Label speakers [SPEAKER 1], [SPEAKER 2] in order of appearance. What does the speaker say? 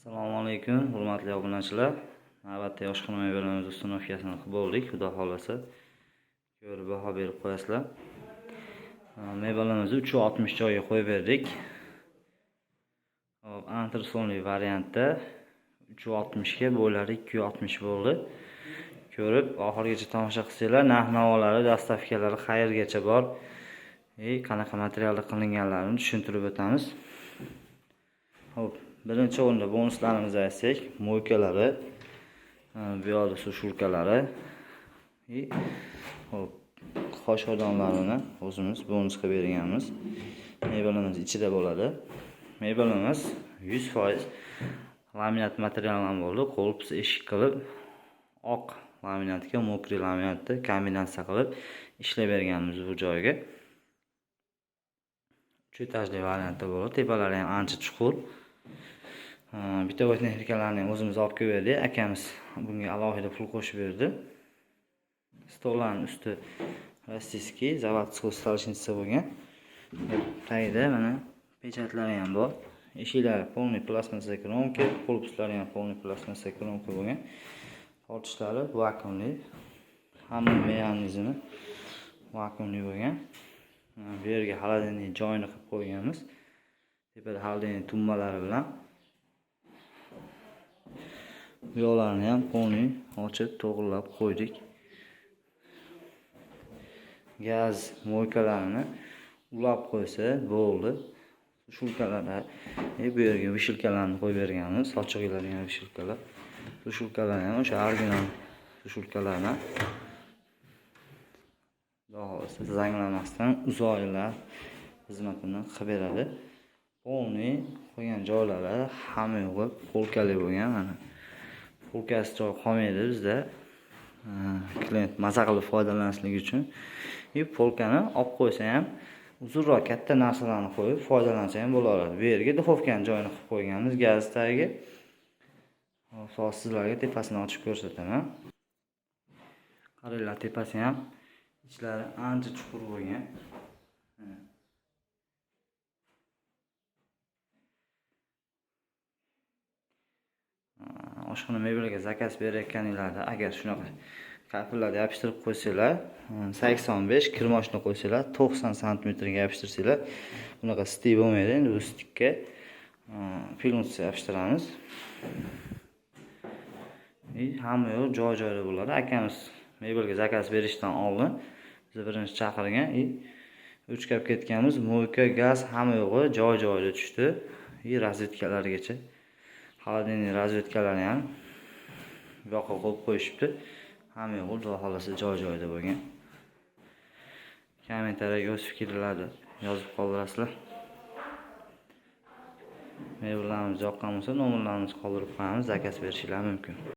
[SPEAKER 1] Assalomu alaykum, hurmatli obunachilar. Navbatda yoshxona mebelamiz ustunovkasini qilib bo'ldik. Xudo xolasa ko'rib baho berib qo'yasizlar. Mebelamizni 360 joyga qo'yib berdik. Hop, antresonli variantda 360 ga bo'ylari 260 bo'ldi. Ko'rib oxirigacha tomosha qilsanglar, narx-navolari, dastavkalari qayergacha bor, qanaqa materialda qilinganlarini tushuntirib o'tamiz. Hop, birinchi o'rinda bonuslarimizni aytsak, mo'ykalari, bu yoqda sushulkalari, hop, qosh odamlarini o'zimiz bonus qilib berganmiz. Mebelimiz ichida bo'ladi. Mebelimiz 100% laminat materialdan bo'ldi. Korpus eshik qilib, oq laminatga mokriy laminatni kombinatsiya qilib ishlab berganmiz bu joyga. 3 etajli variantda bo'ldi. Tepalari ham ancha chuqur. Bitovoy texnikalarni o'zimiz olib kelib berdik. Akamiz bunga alohida pul qo'shib berdi. Stollarning usti rossiyskiy, zavodskiy stalishniца bo'lgan. Tagida mana pechatlari ham bor. Eshiklari полный plastmassa kromka, korpuslari ham полный plastmassa kromka bo'lgan. Tortishlari vakuumli. Hamma mexanizmi vakuumli bo'lgan. Bu yerga xolodilniy joyini qilib qo'yganmiz. Tepada xolodilniy tumbalari bilan. Bu yo'llarni ham polniy ochib, to'g'rilab qo'ydik. Gaz mo'ykalarini ulab qo'ysa bo'ldi. Sushulkalar, bu yerga vishilkalarni qo'yib berganmiz, sochiqlarga vishilkalar. Sushulkalar ham o'sha original sushulkalardan. Xudo zanglamasdan uzoq yillar xizmatini qilib beradi. Polniy qo'ygan joylari hamma yo'g'i polkali bo'lgan. Mana polkasi joy qolmaydi bizda. Klient maza qilib foydalanishligi uchun. Polkani olib qo'ysa ham uzunroq katta narsalarni qo'yib foydalansa ham bo'laveradi. Bu yerga duxovkaning joyini qilib qo'yganmiz gaz tagiga. Hozir sizlarga tepasini ochib ko'rsataman. Qaranglar, tepasi ham ichlari ancha chuqur bo'lgan. Oshxona mebelga zakaz berayotganinglarda agar shunaqa kapillarni yopishtirib qo'ysanglar, 85 kirmochni qo'ysanglar, 90 sm ga yopishtirsanglar, bunaqa stik bo'lmaydi. Endi bu stikka filmni yopishtiramiz. Hamma yo'q joy-joyda bo'ladi. Akamiz mebelga zakaz berishdan oldin bizni birinchi chaqirgan, o'chkab ketganmiz. Mo'yka, gaz hamma yo'g'i joy-joyida tushdi. Razvedkalargacha. Xolodilniy razvedkalari ham bu yoqqa qo'yib qo'yishibdi. Hamma yo'g'i xudo xolasa joy-joyida bo'lgan. Kommentariyaga o'z fikrlarni yozib qoldirasizlar. Mebellarimiz yoqqan bo'lsa, nomerlarimizni qoldirib qo'yamiz, zakaz berishingiz mumkin.